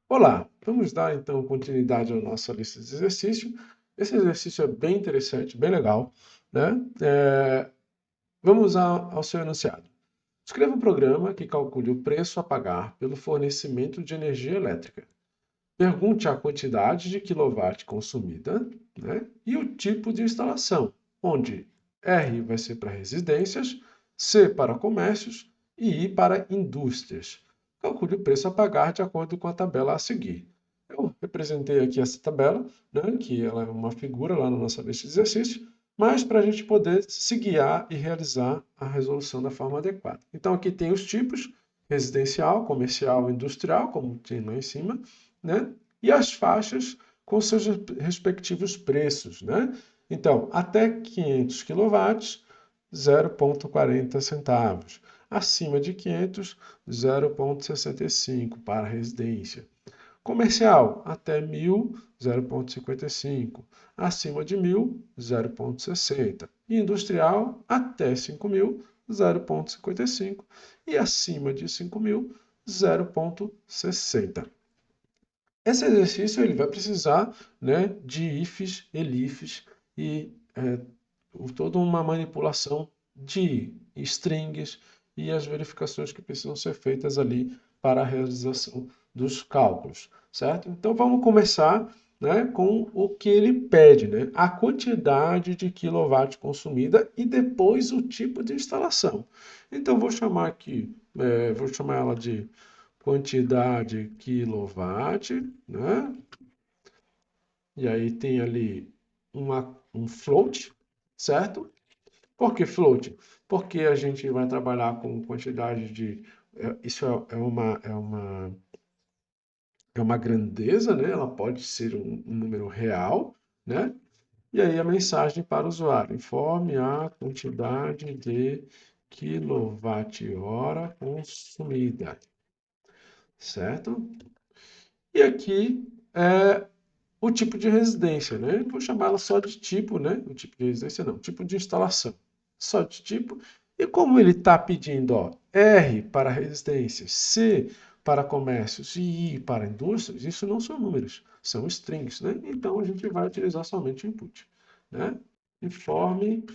Olá, vamos dar então continuidade à nossa lista de exercícios. Esse exercício é bem interessante, bem legal, né? Vamos ao seu enunciado. Escreva um programa que calcule o preço a pagar pelo fornecimento de energia elétrica. Pergunte a quantidade de quilowatt consumida, né? E o tipo de instalação, onde R vai ser para residências, C para comércios e I para indústrias. Calcule o preço a pagar de acordo com a tabela a seguir. Eu representei aqui essa tabela, né, que ela é uma figura lá na nossa lista de exercícios, mas para a gente poder se guiar e realizar a resolução da forma adequada. Então aqui tem os tipos, residencial, comercial, industrial, como tem lá em cima, né? E as faixas com seus respectivos preços, né? Então, até 500 kW, 0,40 centavos. Acima de 500, 0,65 para residência. Comercial, até 1.000, 0,55. Acima de 1.000, 0,60. E industrial, até 5.000, 0,55. E acima de 5.000, 0,60. Esse exercício ele vai precisar, né, de ifs, elifs e toda uma manipulação de strings e as verificações que precisam ser feitas ali para a realização dos cálculos, certo? Então vamos começar, né, com o que ele pede, né? A quantidade de quilowatt consumida e depois o tipo de instalação. Então vou chamar aqui, vou chamar ela de quantidade quilowatt, né? E aí tem ali um float, certo? Por que float? Porque a gente vai trabalhar com quantidade de. Isso é uma grandeza, né? Ela pode ser um número real, né? E aí a mensagem para o usuário: informe a quantidade de quilowatt-hora consumida, certo? E aqui é o tipo de residência, né? Vou chamá-la só de tipo, né? O tipo de residência não, tipo de instalação. Só de tipo. E como ele está pedindo, ó, R para residências, C para comércios e I para indústrias, isso não são números, são strings, né? Então a gente vai utilizar somente o input, né? Informe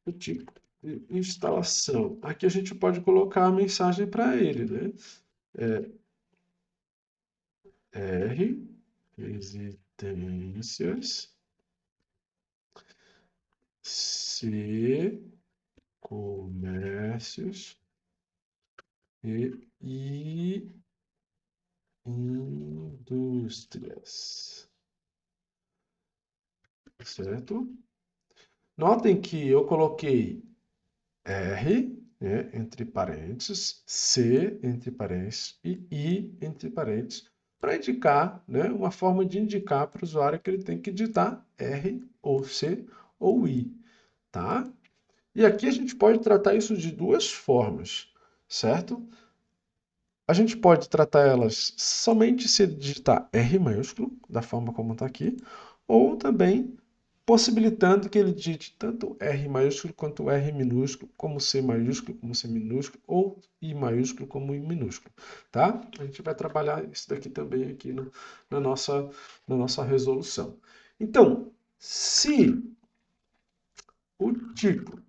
o tipo de instalação. Aqui a gente pode colocar a mensagem para ele, né? R, residências, C, comércios e indústrias, certo? Notem que eu coloquei R, né, entre parênteses, C, entre parênteses, e I, entre parênteses, para indicar, né, uma forma de indicar para o usuário que ele tem que digitar R, ou C, ou I, tá? E aqui a gente pode tratar isso de duas formas, certo? A gente pode tratar elas somente se digitar R maiúsculo, da forma como está aqui, ou também possibilitando que ele digite tanto R maiúsculo quanto R minúsculo, como C maiúsculo, como C minúsculo, ou I maiúsculo como I minúsculo, tá? A gente vai trabalhar isso daqui também aqui na nossa resolução. Então, se o tipo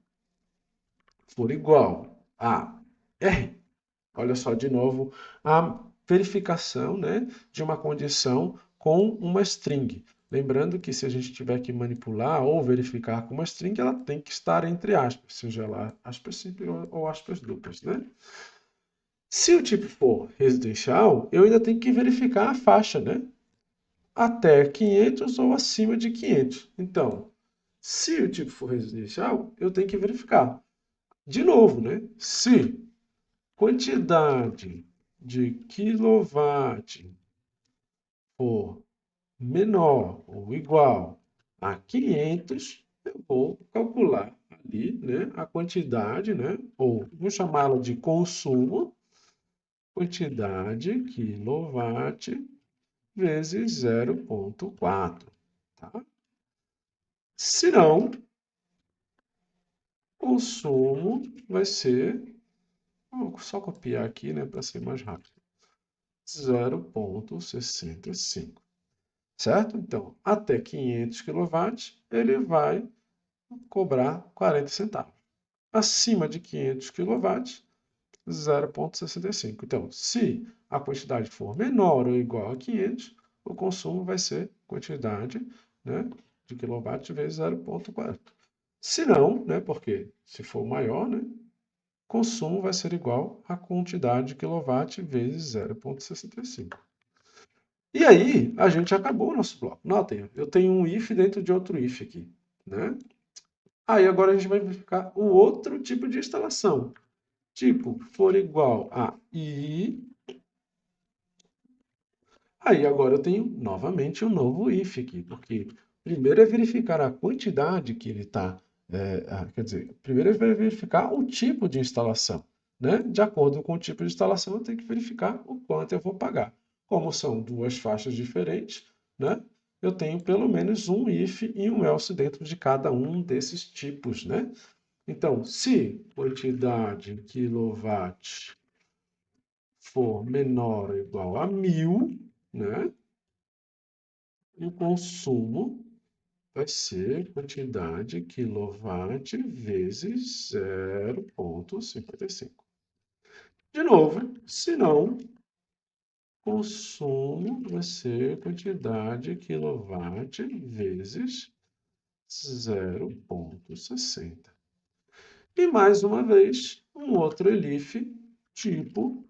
for igual a R, olha só de novo a verificação, né, de uma condição com uma string. Lembrando que se a gente tiver que manipular ou verificar com uma string, ela tem que estar entre aspas, seja lá aspas simples ou aspas duplas, né? Se o tipo for residencial, eu ainda tenho que verificar a faixa, né? Até 500 ou acima de 500. Então, se o tipo for residencial, eu tenho que verificar. De novo, né? Se quantidade de quilowatt for menor ou igual a 500, eu vou calcular ali, né, a quantidade, né, ou vou chamá-la de consumo, quantidade quilowatt vezes 0,4, tá? Se não, consumo vai ser, vou só copiar aqui, né, para ser mais rápido. 0,65. Certo? Então, até 500 kW, ele vai cobrar 40 centavos. Acima de 500 kW, 0,65. Então, se a quantidade for menor ou igual a 500, o consumo vai ser quantidade, né, de quilowatt vezes 0,40. Se não, né, porque se for maior, né, consumo vai ser igual à quantidade de quilowatt vezes 0,65. E aí, a gente acabou o nosso bloco. Notem, eu tenho um if dentro de outro if aqui, né? Aí agora a gente vai verificar o outro tipo de instalação. Tipo, for igual a i. Aí agora eu tenho novamente um novo if aqui, porque primeiro é verificar a quantidade que ele está. Quer dizer, primeiro é verificar o tipo de instalação. Né? De acordo com o tipo de instalação, eu tenho que verificar o quanto eu vou pagar. Como são duas faixas diferentes, né? Eu tenho pelo menos um if e um else dentro de cada um desses tipos. Né? Então, se quantidade quilowatt for menor ou igual a 1000, né? E o consumo vai ser quantidade quilowatt vezes 0,55. De novo, se não, consumo vai ser quantidade quilowatt vezes 0,60. E mais uma vez, um outro elif tipo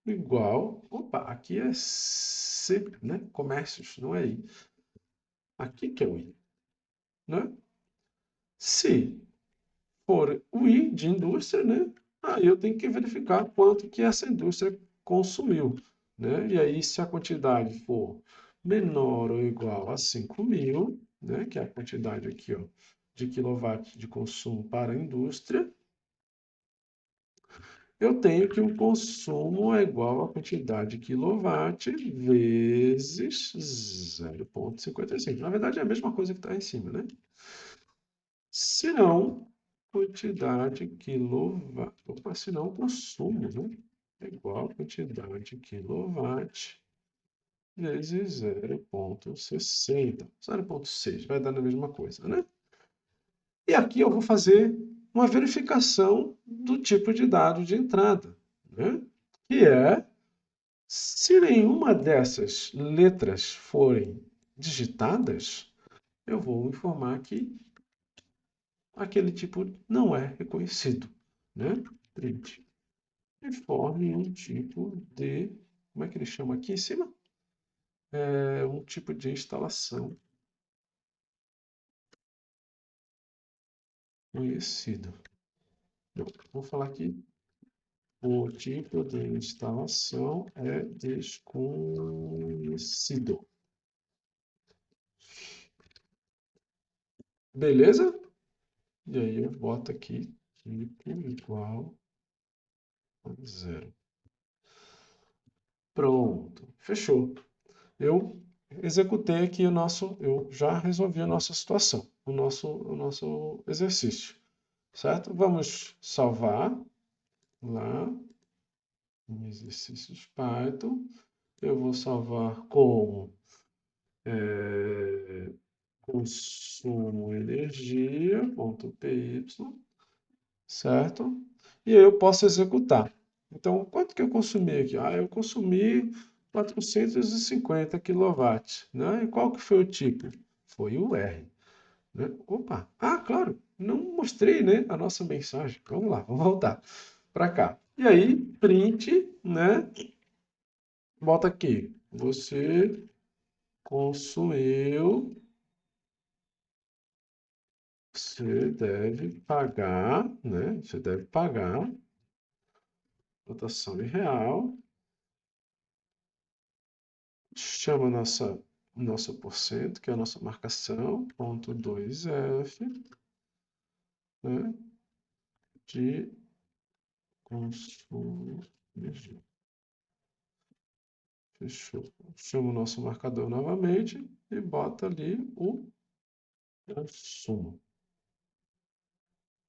igual. Opa, aqui é C, né? Comércios, não é I. Aqui que é o I, né? Se for o I de indústria, né? Aí eu tenho que verificar quanto que essa indústria consumiu, né? E aí, se a quantidade for menor ou igual a 5.000, né? Que é a quantidade aqui, ó, de quilowatt de consumo para a indústria, eu tenho que o consumo é igual à quantidade de quilowatt vezes 0,55. Na verdade, é a mesma coisa que está em cima, né? Se não, quantidade quilowatt. Opa, se não, consumo, né? É igual a quantidade quilowatt vezes 0,60. 0,6 vai dar na mesma coisa, né? E aqui eu vou fazer uma verificação do tipo de dado de entrada, né? Que é, se nenhuma dessas letras forem digitadas, eu vou informar que aquele tipo não é reconhecido, né? Print. Informe um tipo de, como é que ele chama aqui em cima? É um tipo de instalação conhecido. Vou falar aqui. O tipo de instalação é desconhecido. Beleza? E aí eu boto aqui tipo igual a zero. Pronto, fechou. Eu executei aqui eu já resolvi a nossa situação, o nosso exercício, certo? Vamos salvar lá em exercícios Python. Eu vou salvar como consumo energia.py, certo? E aí eu posso executar. Então, quanto que eu consumi aqui? Eu consumi 450 kW, né? E qual que foi o tipo? Foi o R, né? Opa, claro, não mostrei, né, a nossa mensagem. Vamos lá, vamos voltar para cá. E aí, print, né? Bota aqui, você consumiu, você deve pagar, né? Você deve pagar, cotação em real, chama nosso porcento, que é a nossa marcação, ponto 2F, né, de consumo de energia. Fechou. Chama o nosso marcador novamente e bota ali o consumo.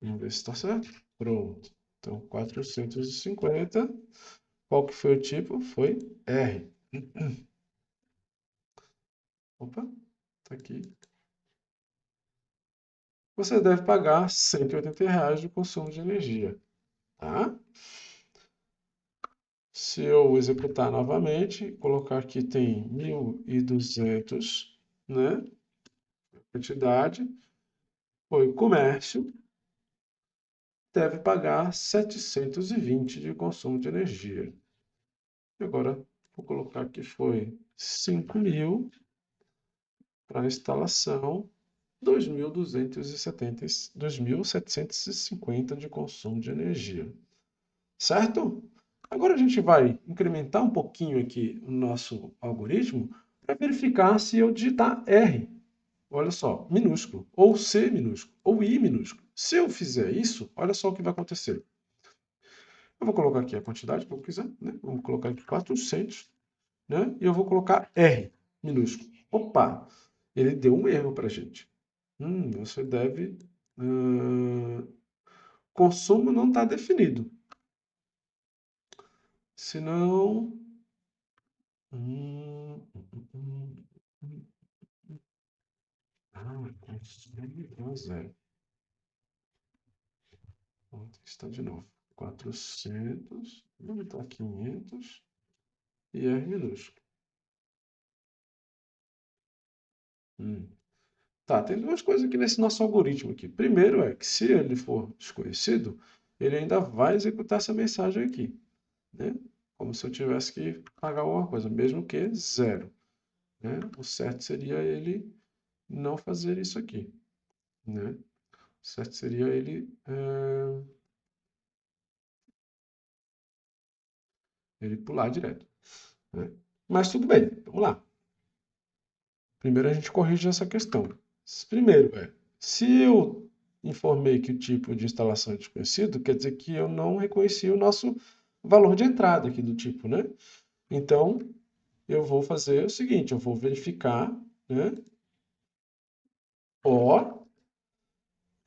Vamos ver se está certo. Pronto. Então, 450 Qual que foi o tipo? Foi R. Opa, tá aqui. Você deve pagar R$ 180 de consumo de energia, tá? Se eu executar novamente, colocar aqui tem 1.200, né? Quantidade, foi comércio, deve pagar 720 de consumo de energia. E agora, vou colocar que foi 5.000 para instalação, 2.750 de consumo de energia. Certo? Agora a gente vai incrementar um pouquinho aqui o nosso algoritmo para verificar se eu digitar R, olha só, minúsculo, ou C minúsculo, ou I minúsculo. Se eu fizer isso, olha só o que vai acontecer. Eu vou colocar aqui a quantidade que eu quiser, né? Vamos colocar aqui 400, né? E eu vou colocar R minúsculo. Opa, ele deu um erro para a gente. Você deve... consumo não está definido. Senão... consumo é zero. Vou testar de novo. 400, vamos botar 500 e R minúsculo. Tá, tem duas coisas aqui nesse nosso algoritmo aqui. Primeiro é que se ele for desconhecido, ele ainda vai executar essa mensagem aqui, né? Como se eu tivesse que pagar alguma coisa, mesmo que zero, né? O certo seria ele não fazer isso aqui, né? O certo seria ele pular direto, né? Mas tudo bem, vamos lá. Primeiro a gente corrige essa questão. Primeiro se eu informei que o tipo de instalação é desconhecido, quer dizer que eu não reconheci o nosso valor de entrada aqui do tipo, né? Então, eu vou fazer o seguinte, eu vou verificar, né? O,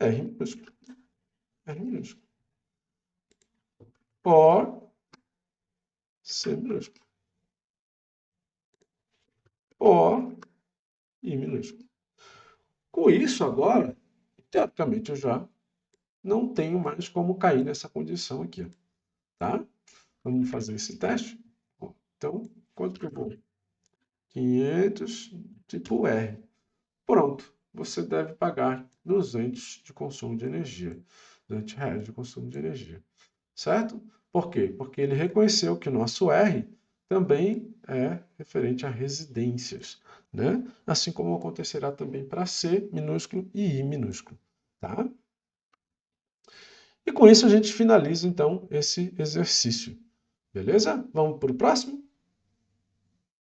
R minúsculo, R minúsculo. O, C minúsculo. O, I minúsculo. Com isso, agora, teoricamente, eu já não tenho mais como cair nessa condição aqui, tá? Vamos fazer esse teste? Então, quanto que eu vou? 500, tipo R. Pronto, você deve pagar 200 de consumo de energia. R$ 200 de consumo de energia. Certo? Por quê? Porque ele reconheceu que o nosso R também é referente a residências, né? Assim como acontecerá também para C minúsculo e I minúsculo, tá? E com isso a gente finaliza então esse exercício. Beleza? Vamos para o próximo?